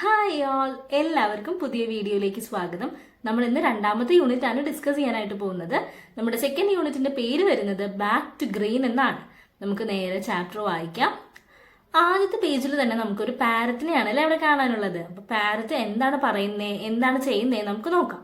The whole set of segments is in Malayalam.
ഹായ് ഓൾ, എല്ലാവർക്കും പുതിയ വീഡിയോയിലേക്ക് സ്വാഗതം. നമ്മൾ ഇന്ന് രണ്ടാമത്തെ യൂണിറ്റ് ആണ് ഡിസ്കസ് ചെയ്യാനായിട്ട് പോകുന്നത്. നമ്മുടെ സെക്കൻഡ് യൂണിറ്റിന്റെ പേര് വരുന്നത് ബാക്ക് ടു ഗ്രീൻ എന്നാണ്. നമുക്ക് നേരെ ചാപ്റ്റർ വായിക്കാം. ആദ്യത്തെ പേജിൽ തന്നെ നമുക്കൊരു പാരറ്റിനെയാണ് അല്ലെ അവിടെ കാണാനുള്ളത്. അപ്പൊ പാരറ്റ് എന്താണ് പറയുന്നേ, എന്താണ് ചെയ്യുന്നേ നമുക്ക് നോക്കാം.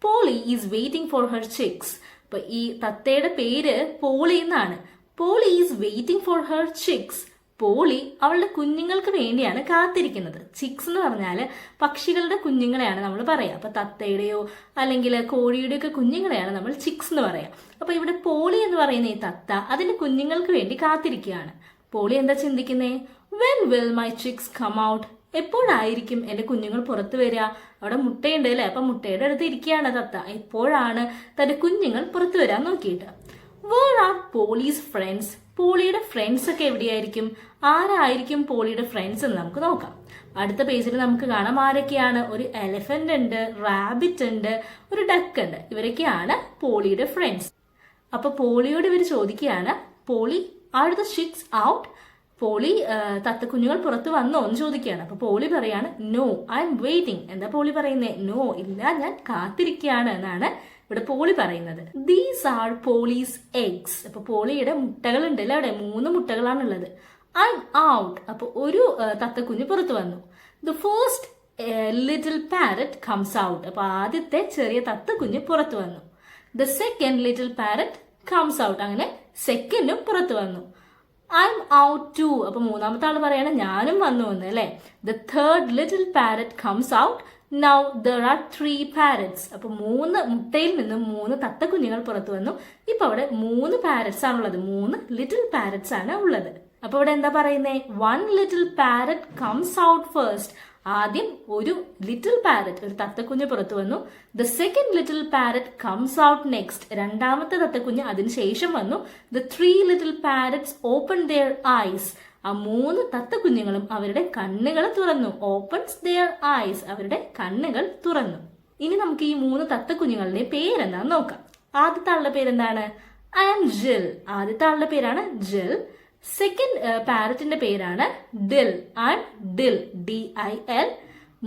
Polly is waiting for her chicks. അപ്പൊ ഈ തത്തയുടെ പേര് പോളി എന്നാണ്. Polly is waiting for her chicks. Polly അവളുടെ കുഞ്ഞുങ്ങൾക്ക് വേണ്ടിയാണ് കാത്തിരിക്കുന്നത്. ചിക്സ് എന്ന് പറഞ്ഞാൽ പക്ഷികളുടെ കുഞ്ഞുങ്ങളെയാണ് നമ്മൾ പറയാം. അപ്പൊ തത്തയുടെയോ അല്ലെങ്കിൽ കോഴിയുടെയോ ഒക്കെ കുഞ്ഞുങ്ങളെയാണ് നമ്മൾ ചിക്സ് എന്ന് പറയാം. അപ്പൊ ഇവിടെ പോളി എന്ന് പറയുന്ന ഈ തത്ത അതിന്റെ കുഞ്ഞുങ്ങൾക്ക് വേണ്ടി കാത്തിരിക്കുകയാണ്. പോളി എന്താ ചിന്തിക്കുന്നേ? When will my chicks come out? എപ്പോഴായിരിക്കും എന്റെ കുഞ്ഞുങ്ങൾ പുറത്തു വരിക? അവിടെ മുട്ടയുണ്ട് അല്ലെ? അപ്പൊ മുട്ടയുടെ അടുത്ത് ഇരിക്കുകയാണ് തത്ത. എപ്പോഴാണ് തന്റെ കുഞ്ഞുങ്ങൾ പുറത്തു വരാൻ നോക്കിയിട്ട്. Where are Polly's friends? പോളിയുടെ ഫ്രണ്ട്സ് ഒക്കെ എവിടെയായിരിക്കും? ആരായിരിക്കും പോളിയുടെ ഫ്രണ്ട്സ് എന്ന് നമുക്ക് നോക്കാം. അടുത്ത പേജിൽ നമുക്ക് കാണാം ആരൊക്കെയാണ്. ഒരു എലിഫന്റ് ഉണ്ട്, റാബിറ്റ് ഉണ്ട്, ഒരു ഡക്ക് ഉണ്ട്. ഇവരൊക്കെയാണ് പോളിയുടെ ഫ്രണ്ട്സ്. അപ്പൊ പോളിയോട് ഇവർ ചോദിക്കുകയാണ്, Polly are the chicks out? Polly തത്തക്കുഞ്ഞുങ്ങൾ പുറത്ത് വന്നോ എന്ന് ചോദിക്കുകയാണ്. അപ്പൊ പോളി പറയാണ്, നോ ഐ എം വെയിറ്റിംഗ്. എന്താ പോളി പറയുന്നേ? നോ, ഇല്ല, ഞാൻ കാത്തിരിക്കുകയാണ് എന്നാണ് ഇവിടെ പോളി പറയുന്നത്. These are Polly's eggs. അപ്പൊ പോളിയുടെ മുട്ടകൾ ഉണ്ടല്ലോ അവിടെ, 3 മുട്ടകളാണുള്ളത്. I M out. അപ്പൊ ഒരു തത്തക്കുഞ്ഞ് പുറത്തു വന്നു. The first little parrot comes out. അപ്പൊ ആദ്യത്തെ ചെറിയ തത്തക്കുഞ്ഞ് പുറത്തു വന്നു. The second little parrot comes out. അങ്ങനെ സെക്കൻഡും പുറത്തു വന്നു. I'm out too. അപ്പൊ മൂന്നാമത്തെ ആള് പറയാണ് ഞാനും വന്നു എന്ന് അല്ലെ. The third little parrot comes out. Now there are 3 parrots. അപ്പൊ 3 മുട്ടയിൽ നിന്നും 3 തത്തക്കുഞ്ഞുങ്ങൾ പുറത്തു വന്നു. ഇപ്പൊ അവിടെ 3 പാരറ്റ്സ് ആണുള്ളത്. 3 ലിറ്റിൽ പാരറ്റ്സ് ആണ് ഉള്ളത്. അപ്പൊ ഇവിടെ എന്താ പറയുന്നേ? 1 little parrot comes out first. ആദ്യം ഒരു ലിറ്റിൽ പാരറ്റ്, ഒരു തത്തക്കുഞ്ഞ് പുറത്തു വന്നു. The second little parrot comes out next. രണ്ടാമത്തെ തത്തക്കുഞ്ഞ് അതിനുശേഷം വന്നു. The 3 little parrots open their eyes. ആ 3 തത്തക്കുഞ്ഞുങ്ങളും അവരുടെ കണ്ണുകൾ തുറന്നു. ഓപ്പൺസ് ദെയർ ഐസ്, അവരുടെ കണ്ണുകൾ തുറന്നു. ഇനി നമുക്ക് ഈ 3 തത്തക്കുഞ്ഞുങ്ങളുടെ പേരെന്താന്ന് നോക്കാം. ആദ്യത്തെ ആളുടെ പേരെന്താണ്? ഐ ആം ജിൽ. ആദ്യത്തെ ആളുടെ പേരാണ് ജിൽ. സെക്കൻഡ് പാരറ്റിന്റെ പേരാണ് Dill. I am Dill, DIL.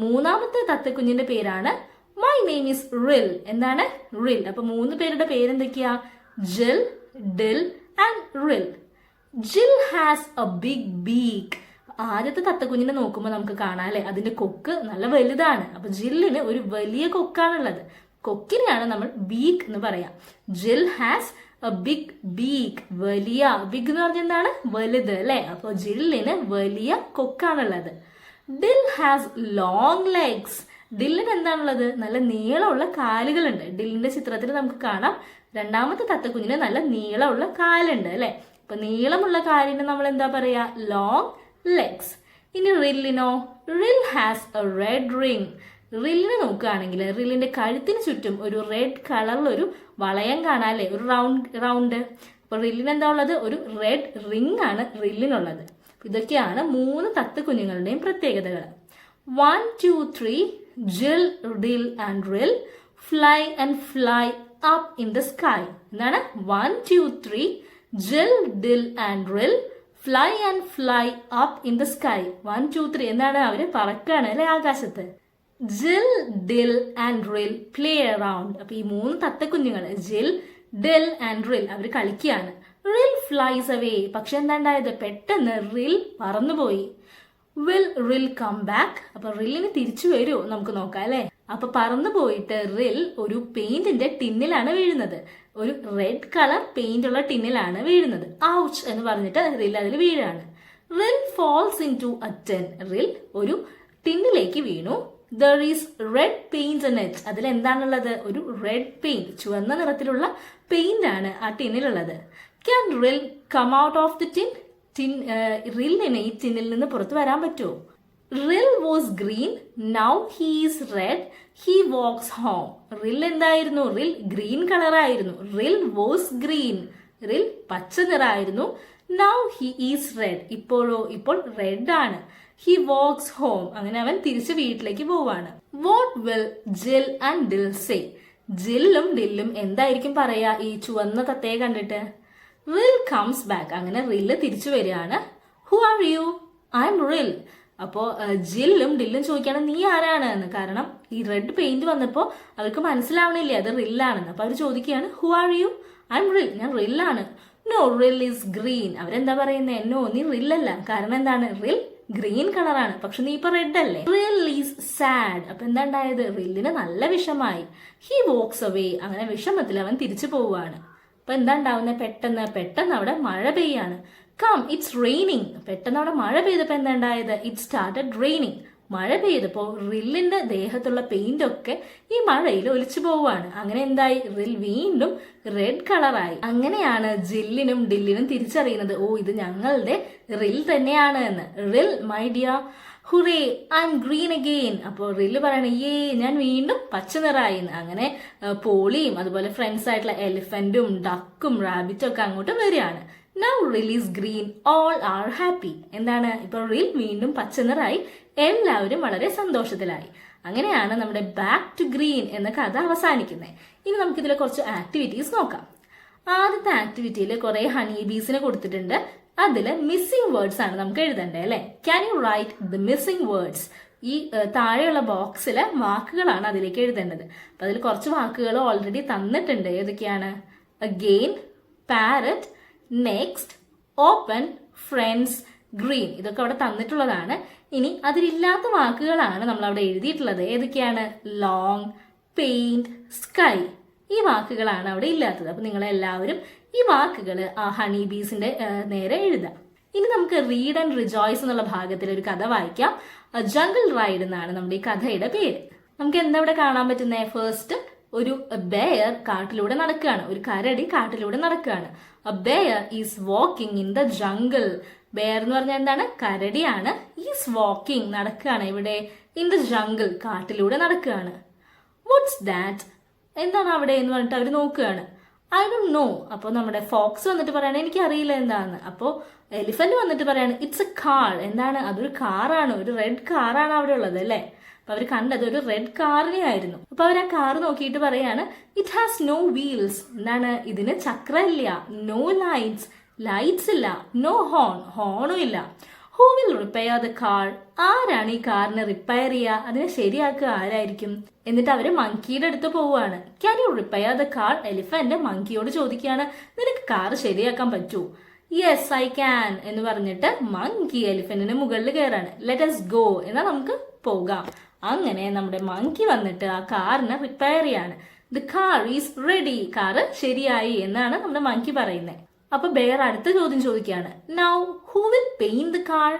മൂന്നാമത്തെ തത്തക്കുഞ്ഞിന്റെ പേരാണ് മൈ നെയിം ഈസ് റിൽ. എന്താണ്? റിൽ. അപ്പൊ 3 പേരുടെ പേരെന്തൊക്കെയാ? ജിൽ, ഡിൽ ആൻഡ് റിൽ. ജിൽ ഹാസ് എ ബിഗ് ബീക്ക്. ആദ്യത്തെ തത്തക്കുഞ്ഞിനെ നോക്കുമ്പോൾ നമുക്ക് കാണാം അല്ലെ, അതിന്റെ കൊക്ക് നല്ല വലുതാണ്. അപ്പൊ ജില്ലിന് ഒരു വലിയ കൊക്കാണുള്ളത്. കൊക്കിനെയാണ് നമ്മൾ ബീക്ക് എന്ന് പറയാം. ജിൽ ഹാസ് എ ബിഗ് ബീക്ക്. വലിയ, ബിഗ് എന്ന് പറഞ്ഞാൽ എന്താണ്? വലുത് അല്ലെ. അപ്പൊ ജില്ലിന് വലിയ കൊക്കാണുള്ളത്. ഡിൽ ഹാസ് ലോങ് ലെഗ്സ്. ഡില്ലിന് എന്താണുള്ളത്? നല്ല നീളമുള്ള കാലുകളുണ്ട്. ഡില്ലിന്റെ ചിത്രത്തിൽ നമുക്ക് കാണാം രണ്ടാമത്തെ തത്തക്കുഞ്ഞിന് നല്ല നീളമുള്ള കാലുണ്ട് അല്ലെ. അപ്പൊ നീളമുള്ള കാലിന് നമ്മൾ എന്താ പറയാ? Long legs. ഇനി റില്ലിനോ? റിൽ ഹാസ് എ റെഡ് റിംഗ്. റില്ലിനെ നോക്കുകയാണെങ്കിൽ റില്ലിന്റെ കഴുത്തിന് ചുറ്റും ഒരു റെഡ് കളറിലൊരു വളയം കാണാം അല്ലെ, ഒരു റൗണ്ട്. അപ്പൊ റില്ലിന് എന്താ ഉള്ളത്? ഒരു റെഡ് റിംഗ് ആണ് റില്ലിനുള്ളത്. ഇതൊക്കെയാണ് 3 തത്തക്കുഞ്ഞുങ്ങളുടെയും പ്രത്യേകതകൾ. 1, 2, 3 ജിൽ, ഡിൽ ആൻഡ് റിൽ fly and fly up in the sky. എന്താണ്? 1, 2, 3 ജിൽ, ഡിൽ ആൻഡ് റിൽ fly and fly up in the sky. 1, 2, 3 എന്താണ്? അവര് പറക്കാണ് അല്ലെ ആകാശത്ത്. ജിൽ, ഡിൽ ആൻഡ് റിൽ പ്ലേ അറൗണ്ട്. അപ്പൊ ഈ 3 തത്തക്കുഞ്ഞുങ്ങൾ ജിൽ, ഡിൽ ആൻഡ് റിൽ അവർ കളിക്കുകയാണ്. റിൽ ഫ്ലൈസ് അവേ. പക്ഷെ എന്താ ഉണ്ടായത്? പെട്ടെന്ന് റിൽ പറന്നുപോയി. വിൽ റിൽ കം ബാക്ക്? അപ്പൊ റില്ലിന് തിരിച്ചു വരുമോ നമുക്ക് നോക്കാം അല്ലെ. അപ്പൊ പറന്നു പോയിട്ട് റിൽ ഒരു പെയിന്റിന്റെ ടിന്നിലാണ് വീഴുന്നത്. ഒരു റെഡ് കളർ പെയിന്റ് ഉള്ള ടിന്നിലാണ് വീഴുന്നത്. ഔച്ച് എന്ന് പറഞ്ഞിട്ട് റിൽ അതിൽ വീഴാണ്. Rill falls into a tin. Rill ഒരു ടിന്നിലേക്ക് വീണു. There is red paint in it. അതിൽ എന്താണുള്ളത്? ഒരു റെഡ് പെയിന്റ്, ചുവന്ന നിറത്തിലുള്ള പെയിന്റ് ആണ് ആ ടിന്നിലുള്ളത്. Can Rill come out of the tin? റില്ലിന് ഈ ടിന്നിൽ നിന്ന് പുറത്തു വരാൻ പറ്റുമോ? Rill was green, now he is red, he walks home. Rill എന്തായിരുന്നു? റിൽ ഗ്രീൻ കളറായിരുന്നു. റിൽ വാസ് ഗ്രീൻ, റിൽ പച്ച നിറായിരുന്നു. നൗ ഹി ഈസ് റെഡ്, ഇപ്പോഴോ? ഇപ്പോൾ റെഡ് ആണ്. ഹി വാക്സ് ഹോം, അങ്ങനെ അവൻ തിരിച്ച് വീട്ടിലേക്ക് പോവാണ്. What will Jill and Dill say? ജില്ലും ഡില്ലും എന്തായിരിക്കും പറയാ ഈ ചുവന്ന തത്തയെ കണ്ടിട്ട്? റിൽ കംസ് ബാക്ക്. അങ്ങനെ റിൽ തിരിച്ചു വരികയാണ്. Who are you? I M റിൽ. അപ്പോൾ ജില്ലും ഡില്ലും ചോദിക്കുകയാണ് നീ ആരാണ് എന്ന്. കാരണം ഈ റെഡ് പെയിന്റ് വന്നപ്പോൾ അവർക്ക് മനസ്സിലാവണില്ലേ അത് റില്ലാണെന്ന്. അപ്പൊ അവർ ചോദിക്കുകയാണ് who are you? I M റിൽ, ഞാൻ റില്ലാണ്. നോ, റിൽ ഈസ് ഗ്രീൻ. അവരെന്താ പറയുന്നത്? നോ, നീ റില്ലല്ല. കാരണം എന്താണ്? റിൽ ഗ്രീൻ കളറാണ്, പക്ഷെ നീ ഇപ്പൊ റെഡ് അല്ലേ. റിൽ ഈസ് സാഡ്. അപ്പൊ എന്താ ഉണ്ടായത്? റില്ലിന് നല്ല വിഷമായി. He works away. അങ്ങനെ വിഷമത്തിൽ അവൻ തിരിച്ചു പോവുകയാണ്. അപ്പൊ എന്താ ഉണ്ടാവുന്നത്? പെട്ടെന്ന് അവിടെ മഴ പെയ്യാണ്. Come, it's raining. പെട്ടെന്ന് അവിടെ മഴ പെയ്തപ്പോ എന്താ ഉണ്ടായത്? It started raining. മഴ പെയ്തപ്പോ റില്ലിന്റെ ദേഹത്തുള്ള പെയിന്റ് ഒക്കെ ഈ മഴയിൽ ഒലിച്ചു പോവുകയാണ്. അങ്ങനെ എന്തായി? റിൽ വീണ്ടും റെഡ് കളറായി. അങ്ങനെയാണ് ജില്ലിനും ഡില്ലിനും തിരിച്ചറിയുന്നത്, ഓ ഇത് ഞങ്ങളുടെ റിൽ തന്നെയാണ് എന്ന്. Rill my dear, hurray I am green again. അപ്പോൾ റില്ല് പറയണ ഏ ഞാൻ വീണ്ടും പച്ച നിറായി. അങ്ങനെ പോളിയും അതുപോലെ ഫ്രണ്ട്സ് ആയിട്ടുള്ള എലിഫന്റും ഡക്കും റാബിറ്റും ഒക്കെ അങ്ങോട്ട് വരികയാണ്. നൗ റിൽ is green, all are happy. എന്താണ്? ഇപ്പൊ റിൽ വീണ്ടും പച്ച നിറായി, എല്ലാവരും വളരെ സന്തോഷത്തിലായി. അങ്ങനെയാണ് നമ്മുടെ ബാക്ക് ടു ഗ്രീൻ എന്ന കഥ അവസാനിക്കുന്നത്. ഇനി നമുക്കിതിലെ കുറച്ച് ആക്ടിവിറ്റീസ് നോക്കാം. ആദ്യത്തെ ആക്ടിവിറ്റിയിൽ കുറെ ഹണി ബീസിനെ കൊടുത്തിട്ടുണ്ട്. അതില് മിസ്സിംഗ് വേർഡ്സ് ആണ് നമുക്ക് എഴുതണ്ടേ അല്ലെ. Can you write the missing words? ഈ താഴെയുള്ള ബോക്സിലെ വാക്കുകളാണ് അതിലേക്ക് എഴുതേണ്ടത്. അപ്പൊ അതിൽ കുറച്ച് വാക്കുകൾ ഓൾറെഡി തന്നിട്ടുണ്ട്. ഏതൊക്കെയാണ്? Again, parrot, next, open, friends, green. ഇതൊക്കെ അവിടെ തന്നിട്ടുള്ളതാണ്. ഇനി അതിലില്ലാത്ത വാക്കുകളാണ് നമ്മൾ അവിടെ എഴുതിയിട്ടുള്ളത്. ഏതൊക്കെയാണ്? Long, paint, sky. ഈ വാക്കുകളാണ് അവിടെ ഇല്ലാത്തത്. അപ്പൊ നിങ്ങളെല്ലാവരും ഈ വാക്കുകൾ ആ ഹണി ബീസിന്റെ നേരെ എഴുതാം. ഇനി നമുക്ക് റീഡ് ആൻഡ് റിജോയ്സ് എന്നുള്ള ഭാഗത്തിൽ ഒരു കഥ വായിക്കാം. ജംഗിൾ റൈഡ് എന്നാണ് നമ്മുടെ ഈ കഥയുടെ പേര്. നമുക്ക് എന്താ ഇവിടെ കാണാൻ പറ്റുന്നത്? ഫസ്റ്റ് ഒരു ബെയർ കാട്ടിലൂടെ നടക്കുകയാണ്. ഒരു കരടി കാട്ടിലൂടെ നടക്കുകയാണ്. A bear is walking in the jungle. Bear എന്ന് പറഞ്ഞാൽ എന്താണ്? കരടിയാണ്. ഈസ് വാക്കിംഗ്, നടക്കുകയാണ്. ഇവിടെ ഇൻ ദ ജംഗിൾ, കാട്ടിലൂടെ നടക്കുകയാണ്. What's that? എന്താണ് അവിടെ എന്ന് പറഞ്ഞിട്ട് അവർ നോക്കുകയാണ്. I don't know. അപ്പോൾ നമ്മുടെ ഫോക്സ് വന്നിട്ട് പറയാണ് എനിക്ക് അറിയില്ല എന്താന്ന്. അപ്പോൾ എലിഫന്റ് വന്നിട്ട് പറയാണ് ഇറ്റ്സ് എ കാർ. എന്താണ്? അതൊരു കാറാണ്, ഒരു റെഡ് കാറാണ് അവിടെ ഉള്ളത് അല്ലേ. അപ്പൊ അവർ കണ്ടത് ഒരു റെഡ് കാറിനെ ആയിരുന്നു. അപ്പൊ അവർ ആ കാർ നോക്കിയിട്ട് പറയാണ് ഇറ്റ് ഹാസ് നോ വീൽസ്. എന്താണ്? ഇതിന് ചക്രമില്ല. നോ ലൈറ്റ്സ്, ലൈറ്റ്സ് ഇല്ല. നോ ഹോൺ, ഹോണും ഇല്ല. Who will repair the car? ആരാണ് ഈ കാറിനെ റിപ്പയർ ചെയ്യുക? അതിനെ ശരിയാക്കുക ആരായിരിക്കും? എന്നിട്ട് അവര് മങ്കിയുടെ അടുത്ത് പോവുകയാണ്. Can you repair the car? Elephant മങ്കിയോട് ചോദിക്കുകയാണ് നിനക്ക് കാർ ശരിയാക്കാൻ പറ്റൂ? യെസ് ഐ ക്യാൻ എന്ന് പറഞ്ഞിട്ട് മങ്കി എലിഫന്റിന് മുകളിൽ കയറാണ്. ലെറ്റ് us ഗോ, എന്നാൽ നമുക്ക് പോകാം. അങ്ങനെ നമ്മുടെ മങ്കി വന്നിട്ട് ആ കാറിനെ റിപ്പയർ ചെയ്യാണ്. The car is ready. Car ശരിയായി എന്നാണ് നമ്മുടെ മങ്കി പറയുന്നത്. അപ്പൊ ബെയർ അടുത്ത ചോദ്യം ചോദിക്കുകയാണ്. Now who will paint the car?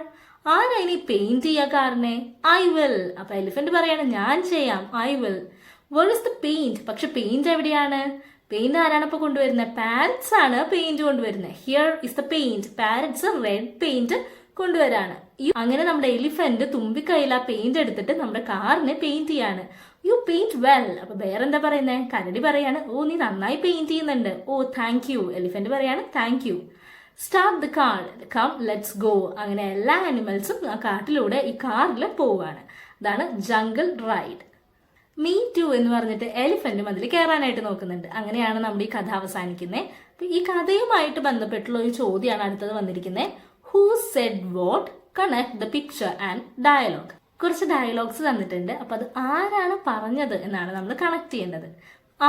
ആരാ ഇനി പെയിന്റ് ചെയ്യാ കാറിനെ? I will. അപ്പൊ എലിഫന്റ് പറയാണ് ഞാൻ ചെയ്യാം, I will. Where is the paint? പക്ഷെ പെയിന്റ് എവിടെയാണ്? പെയിന്റ് ആരാണ് ഇപ്പൊ കൊണ്ടുവരുന്നത്? പാരറ്റ്സ് ആണ് പെയിന്റ് കൊണ്ടുവരുന്നത്. Here is the paint. Parrots red paint കൊണ്ടുവരാണ്. അങ്ങനെ നമ്മുടെ എലിഫന്റ് തുമ്പിക്കൈയിൽ ആ പെയിന്റ് എടുത്തിട്ട് നമ്മുടെ കാറിനെ പെയിന്റ് ചെയ്യാണ്. You paint well. അപ്പൊ വേറെ എന്താ പറയുന്നത്? കരടി പറയാണ് ഓ നീ നന്നായി പെയിന്റ് ചെയ്യുന്നുണ്ട്. Oh thank you. എലിഫന്റ് പറയാണ് thank you. Start the car, come let's go. അങ്ങനെ എല്ലാ ആനിമൽസും ആ കാട്ടിലൂടെ ഈ കാറിൽ പോവാണ്. അതാണ് ജംഗിൾ റൈഡ്. മീ ടു എന്ന് പറഞ്ഞിട്ട് എലിഫന്റും അതിൽ കയറാനായിട്ട് നോക്കുന്നുണ്ട്. അങ്ങനെയാണ് നമ്മുടെ ഈ കഥ അവസാനിക്കുന്നത്. അപ്പൊ ഈ കഥയുമായിട്ട് ബന്ധപ്പെട്ടുള്ള ഒരു ചോദ്യമാണ് അടുത്തത് വന്നിരിക്കുന്നത്. Who said what? Connect the picture and dialogue. കുറച്ച് ഡയലോഗ്സ് തന്നിട്ടുണ്ട്. അപ്പൊ അത് ആരാണ് പറഞ്ഞത് എന്നാണ് നമ്മൾ കണക്ട് ചെയ്യേണ്ടത്.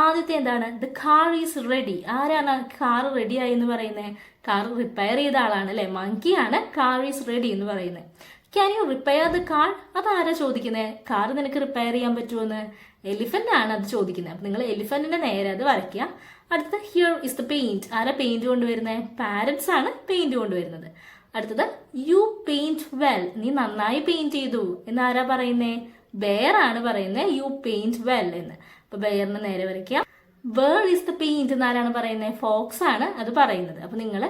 ആദ്യത്തെ എന്താണ്? The car is ready. ആരാണ് കാർ റെഡി ആയി എന്ന് പറയുന്നത്? കാർ റിപ്പയർ ചെയ്ത ആളാണ് അല്ലെ, മങ്കിയാണ് കാർ ഈസ് റെഡി എന്ന് പറയുന്നത്. Can you repair the car? അതാരാ ചോദിക്കുന്നത്? കാർ നിനക്ക് റിപ്പയർ ചെയ്യാൻ പറ്റുമെന്ന് എലിഫന്റ് ആണ് അത് ചോദിക്കുന്നത്. അപ്പൊ നിങ്ങൾ എലിഫന്റിന്റെ നേരെ അത് വരയ്ക്കുക. അടുത്തത് ഹിയർ ഇസ് ദ പെയിന്റ്. ആരാ പെയിന്റ് കൊണ്ടുവരുന്നത്? പാരറ്റ്സ് ആണ് പെയിന്റ് കൊണ്ടുവരുന്നത്. അടുത്തത് യു പെയിന്റ് വെൽ. നീ നന്നായി പെയിന്റ് ചെയ്തു എന്ന് ആരാ പറയുന്നേ? ബെയർ ആണ് പറയുന്നത് യു പെയിന്റ് വെൽ എന്ന്. അപ്പൊ ബെയറിന് നേരെ വരയ്ക്കാം. വേർ ഈസ് ദ പെയിന്റ് എന്ന് ആരാണ് പറയുന്നത്? ഫോക്സ് ആണ് അത് പറയുന്നത്. അപ്പൊ നിങ്ങൾ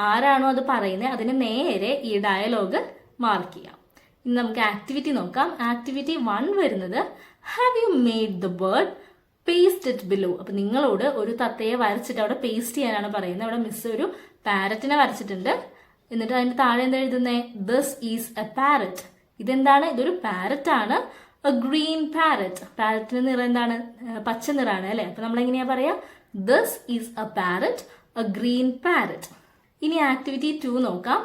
ആരാണോ അത് പറയുന്നത് അതിന് നേരെ ഈ ഡയലോഗ് മാർക്ക് ചെയ്യാം. ഇനി നമുക്ക് ആക്ടിവിറ്റി നോക്കാം. ആക്ടിവിറ്റി 1 വരുന്നത് have you made the bird paste it below. അപ്പൊ നിങ്ങളോട് ഒരു തത്തയെ വരച്ചിട്ട് അവിടെ പേസ്റ്റ് ചെയ്യാനാണ് പറയുന്നത്. അവിടെ മിസ് ഒരു പാരറ്റിനെ വരച്ചിട്ടുണ്ട്. എന്നിട്ട് അതിന്റെ താഴെ എന്താ എഴുതുന്നേ? This is a parrot. ഇതെന്താണ്? ഇതൊരു പാരറ്റ് ആണ്. A green parrot. പാരറ്റിന്റെ നിറം എന്താണ്? പച്ച നിറാണ് അല്ലെ. അപ്പൊ നമ്മൾ എങ്ങനെയാ പറയാ? This is a parrot, a green parrot. ഇനി ആക്ടിവിറ്റി 2 നോക്കാം.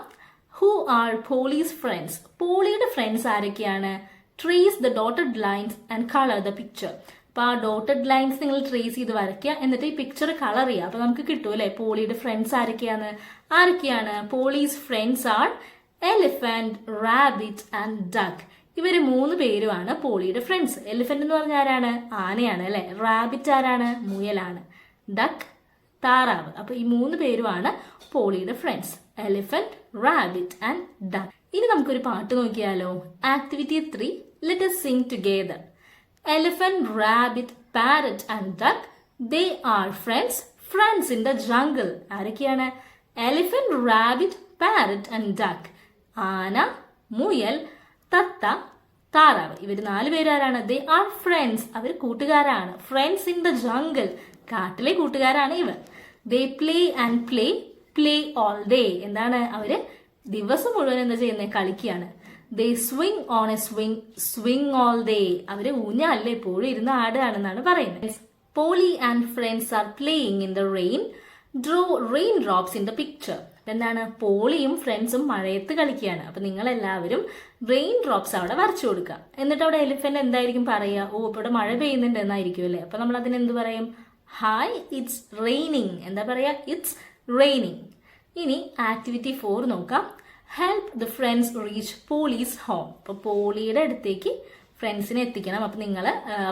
Who are Polly's friends? പോളിയുടെ ഫ്രണ്ട്സ് ആരൊക്കെയാണ്? Trace the dotted lines and colour the picture. അപ്പൊ ആ ഡോട്ടഡ് ലൈൻസ് നിങ്ങൾ ട്രേസ് ചെയ്ത് വരയ്ക്കുക, എന്നിട്ട് ഈ പിക്ചർ കളർ ചെയ്യുക. അപ്പൊ നമുക്ക് കിട്ടും അല്ലെ പോളിയുടെ ഫ്രണ്ട്സ് ആരൊക്കെയാണ്? Polly's friends are elephant, rabbit and duck. ഇവര് 3 പേരുമാണ് പോളിയുടെ ഫ്രണ്ട്സ്. എലിഫന്റ് എന്ന് പറഞ്ഞാൽ ആരാണ്? ആനയാണ് അല്ലെ. റാബിറ്റ് ആരാണ്? മുയലാണ്. ഡക്ക് താറാവ്. അപ്പൊ ഈ 3 പേരുമാണ് പോളിയുടെ friends, elephant, rabbit and duck. ഇനി നമുക്കൊരു പാട്ട് നോക്കിയാലോ? Activity 3, let us sing together. Elephant, rabbit, parrot and duck, they are friends in the jungle. ആരൊക്കെയാണ്? Elephant, rabbit, parrot and duck. ആന, മുയൽ, തത്ത, താറാവ്. ഇവർ 4 പേരാരാണ്? They are friends. അവർ കൂട്ടുകാരാണ്. ഫ്രണ്ട്സ് ഇൻ ദ ജംഗിൾ, കാട്ടിലെ കൂട്ടുകാരാണ് ഇവർ. They play and play all day. എന്താണ്? അവര് ദിവസം മുഴുവൻ എന്താ ചെയ്യുന്നത്? കളിക്കുകയാണ്. They swing on a swing all day. അവര് ഊഞ്ഞാലിൽ എപ്പോഴും ഇരുന്ന് ആടുകയാണെന്നാണ് പറയുന്നത്. Polly and friends are playing in the rain, draw rain drops in the picture. എന്താണ്? പോളിയും ഫ്രണ്ട്സും മഴയത്ത് കളിക്കുകയാണ്. അപ്പൊ നിങ്ങൾ എല്ലാവരും റെയിൻ ഡ്രോപ്സ് അവിടെ വരച്ചു കൊടുക്കുക. എന്നിട്ട് അവിടെ എലിഫന്റ് എന്തായിരിക്കും പറയുക? ഓ, ഇപ്പൊ ഇവിടെ മഴ പെയ്യുന്നുണ്ട് എന്നായിരിക്കും അല്ലെ. അപ്പൊ നമ്മൾ അതിന് എന്ത് പറയും? Hi, it's raining. എന്താ പറയാ? It's raining. ഇനി ആക്ടിവിറ്റി 4 നോക്കാം. Help the friends reach Pauli's home. അപ്പൊ പോളിയുടെ അടുത്തേക്ക് ഫ്രണ്ട്സിനെ എത്തിക്കണം. അപ്പൊ നിങ്ങൾ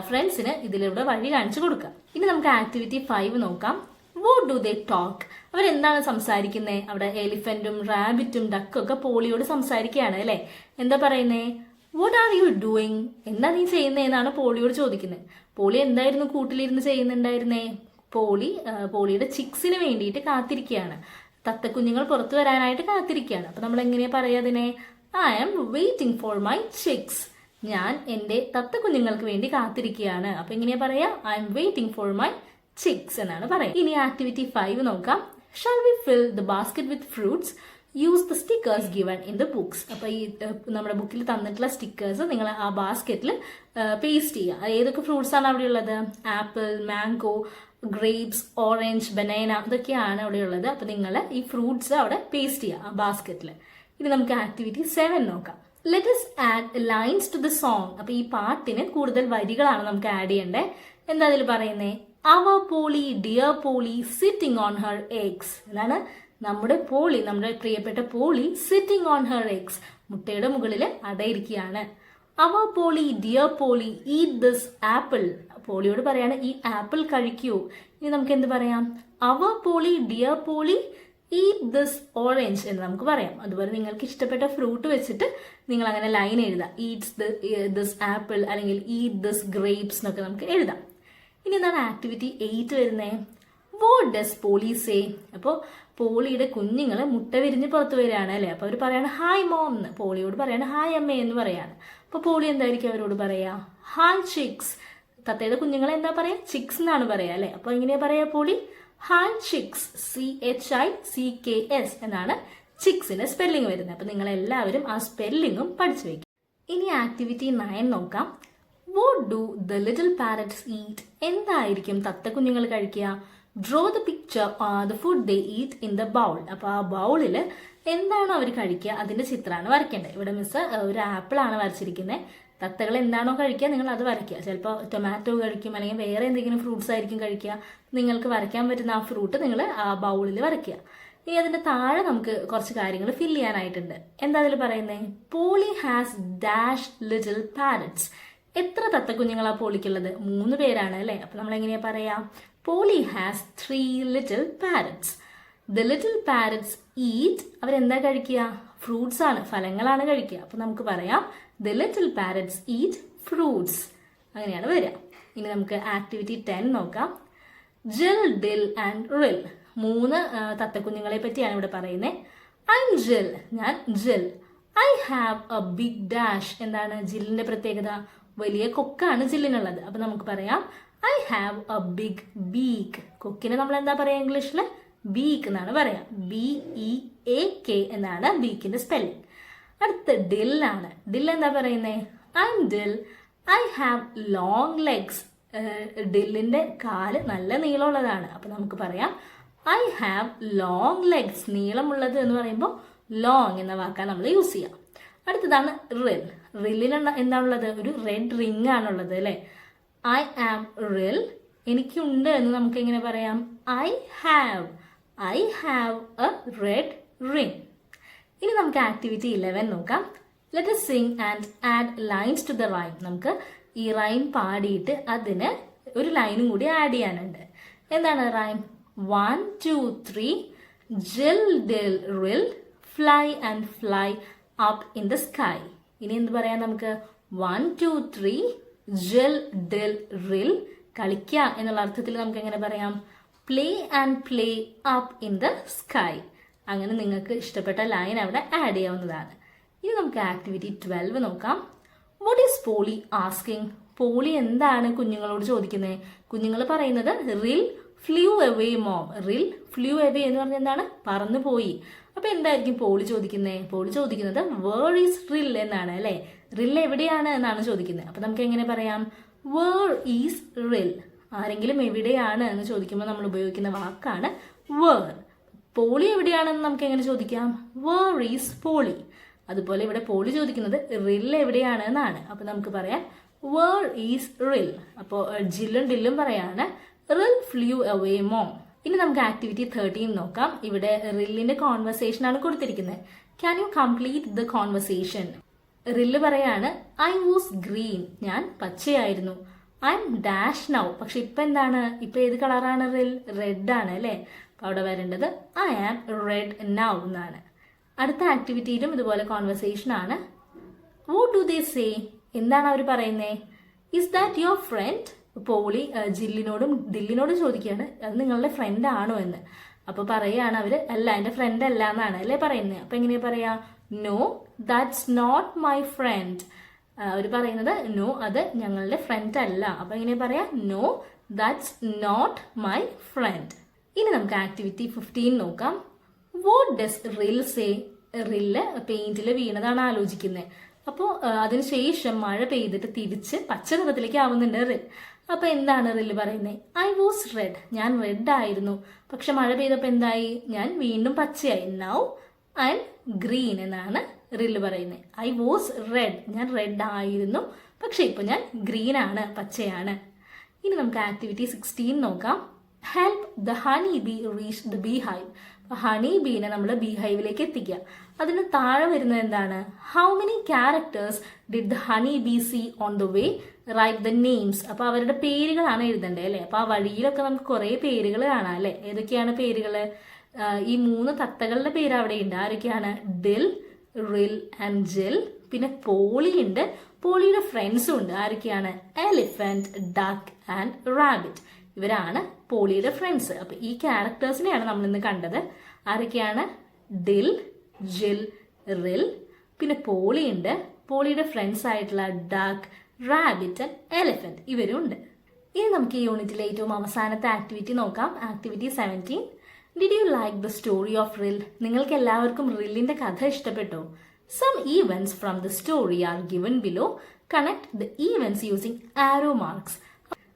ഫ്രണ്ട്സിന് ഇതിലൂടെ വഴി കാണിച്ചു കൊടുക്കുക. ഇനി നമുക്ക് ആക്ടിവിറ്റി 5 നോക്കാം. What do they talk? അവരെന്താണ് സംസാരിക്കുന്നത്? അവിടെ എലിഫന്റും റാബിറ്റും ഡക്കും ഒക്കെ പോളിയോട് സംസാരിക്കുകയാണ് അല്ലെ. എന്താ പറയുന്നേ? What are you doing? എന്താ നീ ചെയ്യുന്നതെന്നാണ് പോളിയോട് ചോദിക്കുന്നത്. പോളി എന്തായിരുന്നു കൂട്ടിലിരുന്ന് ചെയ്യുന്നുണ്ടായിരുന്നേ? പോളിയുടെ ചിക്സിന് വേണ്ടിയിട്ട് കാത്തിരിക്കുകയാണ്. തത്തക്കുഞ്ഞുങ്ങൾ പുറത്തു വരാനായിട്ട് കാത്തിരിക്കുകയാണ്. അപ്പൊ നമ്മൾ എങ്ങനെയാ പറയാ അതിനെ? I am waiting for my chicks. ഞാൻ എന്റെ തത്തക്കുഞ്ഞുങ്ങൾക്ക് വേണ്ടി കാത്തിരിക്കുകയാണ്. അപ്പൊ എങ്ങനെയാ പറയാ? I M waiting for my chicks എന്നാണ് പറയുക. ഇനി ആക്ടിവിറ്റി 5 നോക്കാം. Shall we fill the basket with fruits, use the stickers given in the books. അപ്പൊ ഈ നമ്മുടെ ബുക്കിൽ തന്നിട്ടുള്ള സ്റ്റിക്കേഴ്സ് നിങ്ങൾ ആ ബാസ്കറ്റിൽ പേസ്റ്റ് ചെയ്യുക. ഏതൊക്കെ ഫ്രൂട്ട്സ് ആണ് അവിടെ ഉള്ളത്? Apple, mango, grapes, orange, banana, ഇതൊക്കെയാണ് അവിടെ ഉള്ളത്. അപ്പൊ നിങ്ങൾ ഈ ഫ്രൂട്ട്സ് അവിടെ പേസ്റ്റ് ചെയ്യുക ആ ബാസ്കറ്റിൽ. ഇനി നമുക്ക് ആക്ടിവിറ്റി 7 നോക്കാം. Let us add lines to the song. അപ്പൊ ഈ പാട്ടിന് കൂടുതൽ വരികളാണ് നമുക്ക് ആഡ് ചെയ്യേണ്ടത്. എന്താ അതിൽ പറയുന്നേ? അവർ Polly, dear Polly, sitting on her eggs. എന്താണ്? നമ്മുടെ പ്രിയപ്പെട്ട Polly sitting on her eggs, മുട്ടയുടെ മുകളിൽ അടയിരിക്കുകയാണ്. അവർ Polly, dear Polly, eat this apple. പോളിയോട് പറയാണ് ഈ ആപ്പിൾ കഴിക്കൂ. ഇനി നമുക്ക് എന്ത് പറയാം? അവർ Polly, dear Polly, eat this orange എന്ന് നമുക്ക് പറയാം. അതുപോലെ നിങ്ങൾക്ക് ഇഷ്ടപ്പെട്ട ഫ്രൂട്ട് വെച്ചിട്ട് നിങ്ങൾ അങ്ങനെ ലൈൻ എഴുതാം. ഈറ്റ്സ് ദിസ് ആപ്പിൾ അല്ലെങ്കിൽ ഈറ്റ് ദിസ് ഗ്രേപ്സ് എന്നൊക്കെ നമുക്ക് എഴുതാം. ഇനി എന്താണ് ആക്ടിവിറ്റി 8 വരുന്നത്? What does Polly say? അപ്പോൾ പോളിയുടെ കുഞ്ഞുങ്ങൾ മുട്ട വിരിഞ്ഞ് പുറത്തു വരികയാണ് അല്ലെ. അപ്പൊ അവർ പറയാണ് ഹായ് മോം എന്ന്. പോളിയോട് പറയാണ് ഹായ് അമ്മേ എന്ന് പറയാണ്. അപ്പൊ പോളി എന്തായിരിക്കും അവരോട് പറയാ? Hi chicks. തത്തയുടെ കുഞ്ഞുങ്ങളെ എന്താ പറയാ? ചിക്സ് എന്നാണ് പറയാ അല്ലെ. അപ്പൊ എങ്ങനെയാ പറയാ പോളി? ഹായ് ചിക്സ്, CHICKS എന്നാണ് ചിക്സിന്റെ സ്പെല്ലിംഗ് വരുന്നത്. അപ്പൊ നിങ്ങൾ എല്ലാവരും ആ സ്പെല്ലിങ്ങും പഠിച്ചു വെക്കും. ഇനി ആക്ടിവിറ്റി 9 നോക്കാം. What do the little parrots eat? എന്തായിരിക്കും തത്തക്കുഞ്ഞുങ്ങൾ കഴിക്കുക? Draw the picture the food they eat in the bowl. അപ്പൊ ആ ബൗളിൽ എന്താണോ അവർ കഴിക്കുക അതിന്റെ ചിത്രമാണ് വരയ്ക്കേണ്ടത്. ഇവിടെ മിസ് ഒരു ആപ്പിൾ ആണ് വരച്ചിരിക്കുന്നത്. തത്തകൾ എന്താണോ കഴിക്കുക നിങ്ങൾ അത് വരയ്ക്കുക. ചിലപ്പോൾ ടൊമാറ്റോ കഴിക്കും, അല്ലെങ്കിൽ വേറെ എന്തെങ്കിലും ഫ്രൂട്ട്സ് ആയിരിക്കും കഴിക്കുക. നിങ്ങൾക്ക് വരയ്ക്കാൻ പറ്റുന്ന ആ ഫ്രൂട്ട് നിങ്ങൾ ആ ബൗളിൽ വരയ്ക്കുക. ഇനി അതിന്റെ താഴെ നമുക്ക് കുറച്ച് കാര്യങ്ങൾ ഫില്ല് ചെയ്യാനായിട്ടുണ്ട്. എന്താ അതിൽ പറയുന്നത്? Polly has dash little parrots. എത്ര തത്തക്കുഞ്ഞുങ്ങളാ പോളിക്കുള്ളത്? 3 പേരാണ് അല്ലെ. അപ്പൊ നമ്മൾ എങ്ങനെയാ പറയാ? Polly has 3 little parrots. The little parrots eat. അവരെന്താ കഴിക്കുക? ഫ്രൂട്ട്സ് ആണ്, ഫലങ്ങളാണ് കഴിക്കുക. അപ്പൊ നമുക്ക് പറയാം the little parrots eat fruits. അങ്ങനെയാണ് വരിക. ഇനി നമുക്ക് ആക്ടിവിറ്റി 10 നോക്കാം. ജിൽ, ഡിൽ ആൻഡ് റിൽ. 3 തത്തക്കുഞ്ഞുങ്ങളെ പറ്റിയാണ് ഇവിടെ പറയുന്നത്. I M Jill. ഞാൻ Jill. I have a big dash. എന്താണ് ജില്ലിന്റെ പ്രത്യേകത? വലിയ കൊക്കാണ് ജില്ലിനുള്ളത്. അപ്പൊ നമുക്ക് പറയാം I have a big beak. കൊക്കിനെ നമ്മൾ എന്താ പറയാ ഇംഗ്ലീഷില്? ബീക്ക് എന്നാണ് പറയാം. BEAK എന്നാണ് ബീക്കിന്റെ സ്പെല്ലിംഗ്. അടുത്ത ഡിൽ ആണ്. ഡിൽ എന്താ പറയുന്നേ? I am Dill. I have long legs. ഡില്ലിന്റെ കാല് നല്ല നീളമുള്ളതാണ്. അപ്പൊ നമുക്ക് പറയാം ഐ ഹാവ് ലോങ് ലെഗ്സ്. നീളമുള്ളത് എന്ന് പറയുമ്പോൾ ലോങ് എന്ന വാക്കാണ് നമ്മൾ യൂസ് ചെയ്യുക. അടുത്തതാണ് റിൽ. റില്ലിൽ എന്താണുള്ളത്? ഒരു റെഡ് റിംഗ് ആണുള്ളത് അല്ലേ. ഐ ആം റിൽ, എനിക്കുണ്ട് എന്ന് നമുക്ക് എങ്ങനെ പറയാം? I have a red ring. ഇനി നമുക്ക് ആക്ടിവിറ്റി 11 നോക്കാം. Let us sing and add lines to the rhyme. നമുക്ക് ഈ റൈം പാടിയിട്ട് അതിന് ഒരു ലൈനും കൂടി ആഡ് ചെയ്യാനുണ്ട്. എന്താണ് റൈം? 1 2 3 ജിൽ ഡിൽ റിൽ fly and fly up in the sky. ഇനി എന്ത് പറയാം നമുക്ക്? 1 2 3 ജിൽ ഡിൽ റിൽ, കളിക്കുക എന്നുള്ള അർത്ഥത്തിൽ നമുക്ക് എങ്ങനെ പറയാം? Play and play up in the sky. അങ്ങനെ നിങ്ങൾക്ക് ഇഷ്ടപ്പെട്ട ലൈൻ അവിടെ ആഡ് ചെയ്യാവുന്നതാണ്. ഇനി നമുക്ക് ആക്ടിവിറ്റി 12 നോക്കാം. What is Polly asking? Polly എന്താണ് കുഞ്ഞുങ്ങളോട് ചോദിക്കുന്നത്? കുഞ്ഞുങ്ങൾ പറയുന്നത് Rill flew away mom. Rill flew away എന്ന് പറഞ്ഞാൽ എന്താണ്? പറന്നു പോയി. അപ്പൊ എന്തായിരിക്കും പോളി ചോദിക്കുന്നത്? പോളി ചോദിക്കുന്നത് വേർ ഈസ് റിൽ എന്നാണ് അല്ലെ. റിൽ എവിടെയാണ് എന്നാണ് ചോദിക്കുന്നത്. അപ്പൊ നമുക്ക് എങ്ങനെ പറയാം? വേർ ഈസ് റിൽ. ആരെങ്കിലും എവിടെയാണ് എന്ന് ചോദിക്കുമ്പോൾ നമ്മൾ ഉപയോഗിക്കുന്ന വാക്കാണ് വേർ. പോളി എവിടെയാണെന്ന് നമുക്ക് എങ്ങനെ ചോദിക്കാം? Where is Polly. അതുപോലെ ഇവിടെ പോളി ചോദിക്കുന്നത് റിൽ എവിടെയാണ് എന്നാണ്. അപ്പൊ നമുക്ക് പറയാം വേർ ഈസ് റിൽ. അപ്പോൾ ജില്ലും ഡില്ലും പറയാണ് റിൽ ഫ്ലൂ അവേ മോം. ഇനി നമുക്ക് ആക്ടിവിറ്റി 13 നോക്കാം. ഇവിടെ റില്ലിന്റെ കോൺവെർസേഷൻ ആണ് കൊടുത്തിരിക്കുന്നത്. Can you complete the conversation? Rill പറയാണ് ഐ വാസ് ഗ്രീൻ, ഞാൻ പച്ചയായിരുന്നു. ഐ എം ഡാഷ് നൗ, പക്ഷെ ഇപ്പൊ എന്താണ്? ഇപ്പൊ ഏത് കളറാണ്? റിൽ റെഡ് ആണ് അല്ലെ. അപ്പൊ അവിടെ വരേണ്ടത് ഐ ആം റെഡ് നൗ എന്നാണ്. അടുത്ത ആക്ടിവിറ്റിയിലും ഇതുപോലെ കോൺവെർസേഷൻ ആണ്. What do they say? എന്താണ് അവർ പറയുന്നത്? Is that your friend? Polly ജില്ലിനോടും ഡില്ലിനോടും ചോദിക്കുകയാണ് അത് നിങ്ങളുടെ ഫ്രണ്ട് ആണോ എന്ന്. അപ്പൊ പറയാണ് അവര് അല്ല, എന്റെ ഫ്രണ്ട് അല്ല എന്നാണ് അല്ലേ പറയുന്നത്. അപ്പൊ എങ്ങനെയാ പറയാ? No that's not my friend. അവർ പറയുന്നത് നോ, അത് ഞങ്ങളുടെ ഫ്രണ്ട് അല്ല. അപ്പൊ എങ്ങനെയാ പറയാ? No that's not my friend. ഇനി നമുക്ക് ആക്ടിവിറ്റി 15 നോക്കാം. What does Rill say? Rill പെയിന്റിൽ വീണതാണ് ആലോചിക്കുന്നത്. അപ്പോൾ അതിനുശേഷം മഴ പെയ്തിട്ട് തിരിച്ച് പച്ച നിറത്തിലേക്ക് ആവുന്നുണ്ട് റിൽ. അപ്പൊ എന്താണ് റിൽ പറയുന്നത്? ഐ വാസ് റെഡ്, ഞാൻ റെഡ് ആയിരുന്നു. പക്ഷെ മഴ പെയ്തപ്പോൾ എന്തായി? ഞാൻ വീണ്ടും പച്ചയായി. നൗ ഐ എം ഗ്രീൻ എന്നാണ് റിൽ പറയുന്നത്. ഐ വാസ് റെഡ്, ഞാൻ റെഡ് ആയിരുന്നു, പക്ഷെ ഇപ്പൊ ഞാൻ ഗ്രീൻ ആണ്, പച്ചയാണ്. ഇനി നമുക്ക് ആക്ടിവിറ്റി 16 നോക്കാം. Help the honey bee reach the bee hive. Honey ബീനെ നമ്മൾ ബീ ഹൈവിലേക്ക് എത്തിക്കുക. അതിന് താഴെ വരുന്നത് എന്താണ്? How many characters did the honey bee see on the way? Write the names. അപ്പൊ അവരുടെ പേരുകളാണ് എഴുതണ്ടേ അല്ലെ. അപ്പൊ ആ വഴിയിലൊക്കെ നമുക്ക് കുറെ പേരുകൾ കാണാം അല്ലെ. ഏതൊക്കെയാണ് പേരുകള്? ഈ 3 തത്തകളുടെ പേര് അവിടെയുണ്ട്. ആരൊക്കെയാണ്? ഡിൽ, റിൽ ആൻഡ് ജിൽ. പിന്നെ പോളി ഉണ്ട്. പോളിയുടെ ഫ്രണ്ട്സും ഉണ്ട്. ആരൊക്കെയാണ്? Elephant, duck and rabbit. ഇവരാണ് പോളിയുടെ ഫ്രണ്ട്സ്. അപ്പൊ ഈ ക്യാരക്ടേഴ്സിനെയാണ് നമ്മൾ ഇന്ന് കണ്ടത്. ആരൊക്കെയാണ്? ഡിൽ, ജിൽ, റിൽ. പിന്നെ പോളി ഉണ്ട്. പോളിയുടെ ഫ്രണ്ട്സ് ആയിട്ടുള്ള ഡക്ക്, റാബിറ്റ് ആൻഡ് എലിഫന്റ് ഇവരും ഉണ്ട്. ഇനി നമുക്ക് ഈ യൂണിറ്റിലെ ഏറ്റവും അവസാനത്തെ ആക്ടിവിറ്റി നോക്കാം. Activity 17. Did you like the story of Rill? നിങ്ങൾക്ക് എല്ലാവർക്കും റില്ലിന്റെ കഥ ഇഷ്ടപ്പെട്ടോ? Some events from the story are given below. Connect the events using arrow marks.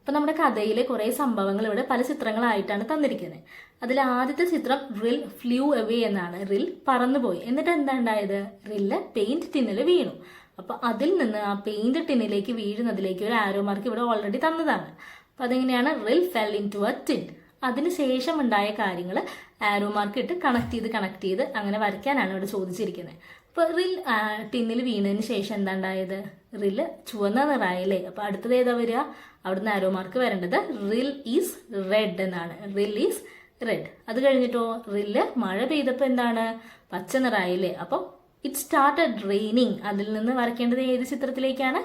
അപ്പൊ നമ്മുടെ കഥയിലെ കുറെ സംഭവങ്ങൾ ഇവിടെ പല ചിത്രങ്ങളായിട്ടാണ് തന്നിരിക്കുന്നത്. അതിൽ ആദ്യത്തെ ചിത്രം റിൽ ഫ്ലൂ അവേ എന്നാണ്. റിൽ പറന്നുപോയി. എന്നിട്ട് എന്താ ഉണ്ടായത്? റില്ല് പെയിന്റ് ടിന്നിൽ വീണു. അപ്പൊ അതിൽ നിന്ന് ആ പെയിന്റ് ടിന്നിലേക്ക് വീഴുന്നതിലേക്ക് ഒരു ആരോ മാർക്ക് ഇവിടെ ഓൾറെഡി തന്നതാണ്. അപ്പൊ അതെങ്ങനെയാണ്? Rill fell into a tin. അതിനുശേഷം ഉണ്ടായ കാര്യങ്ങൾ ആരോ മാർക്ക് ഇട്ട് കണക്ട് ചെയ്ത് അങ്ങനെ വരയ്ക്കാനാണ് ഇവിടെ ചോദിച്ചിരിക്കുന്നത്. അപ്പൊ റിൽ ടിന്നിൽ വീണതിന് ശേഷം എന്താ ഉണ്ടായത്? റില് ചുവന്ന നിറായില്ലേ. അപ്പൊ അടുത്തത് ഏതാ വരിക? അവിടുന്ന് ആരോ മാർക്ക് വരേണ്ടത് റിൽ ഈസ് റെഡ് എന്നാണ്. റിൽ ഈസ് റെഡ്. അത് കഴിഞ്ഞിട്ടോ റില്ല് മഴ പെയ്തപ്പോ എന്താണ്? പച്ച നിറായില്ലേ. അപ്പൊ ഇറ്റ് സ്റ്റാർട്ടഡ് റെയിനിങ്. അതിൽ നിന്ന് വരയ്ക്കേണ്ടത് ഏത് ചിത്രത്തിലേക്കാണ്?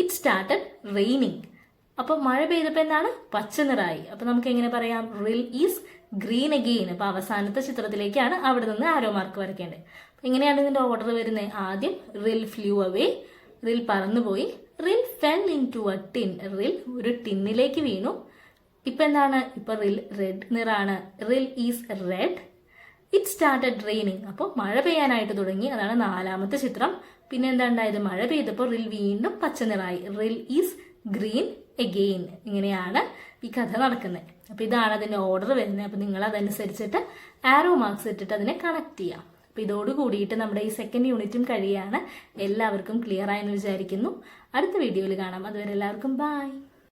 It started raining. അപ്പൊ മഴ പെയ്തപ്പോ എന്താണ്? പച്ച നിറായി. അപ്പൊ നമുക്ക് എങ്ങനെ പറയാം? റിൽ ഈസ് ഗ്രീൻ അഗെയിൻ. അപ്പൊ അവസാനത്തെ ചിത്രത്തിലേക്കാണ് അവിടെ നിന്ന് ആരോ മാർക്ക് വരയ്ക്കേണ്ടത്. എങ്ങനെയാണ് ഇതിന്റെ ഓർഡർ വരുന്നത്? ആദ്യം റിൽ ഫ്ലൂ അവേ, റിൽ പറന്നുപോയി. Rill fell into a tin. Rill ഒരു ടിന്നിലേക്ക് വീണു. ഇപ്പൊ എന്താണ്? ഇപ്പൊ റിൽ റെഡ് നിറാണ്. റിൽ is red. It started raining. അപ്പോൾ മഴ പെയ്യാനായിട്ട് തുടങ്ങി. അതാണ് 4ാമത്തെ ചിത്രം. പിന്നെ എന്താ ഉണ്ടായത്? മഴ പെയ്തപ്പോൾ റിൽ വീണ്ടും പച്ച നിറായി. റിൽ ഈസ് ഗ്രീൻ അഗെയിൻ. ഇങ്ങനെയാണ് ഈ കഥ നടക്കുന്നത്. അപ്പൊ ഇതാണ് അതിന്റെ ഓർഡർ വരുന്നത്. അപ്പൊ നിങ്ങൾ അതനുസരിച്ചിട്ട് ആരോ മാർക്സ് ഇട്ടിട്ട് അതിനെ കണക്ട് ചെയ്യാം. അപ്പോൾ ഇതോട് കൂടിയിട്ട് നമ്മുടെ ഈ സെക്കൻഡ് യൂണിറ്റും കഴിയാണ്. എല്ലാവർക്കും ക്ലിയർ ആയെന്ന് വിചാരിക്കുന്നു. അടുത്ത വീഡിയോയിൽ കാണാം. അതുവരെ എല്ലാവർക്കും ബൈ.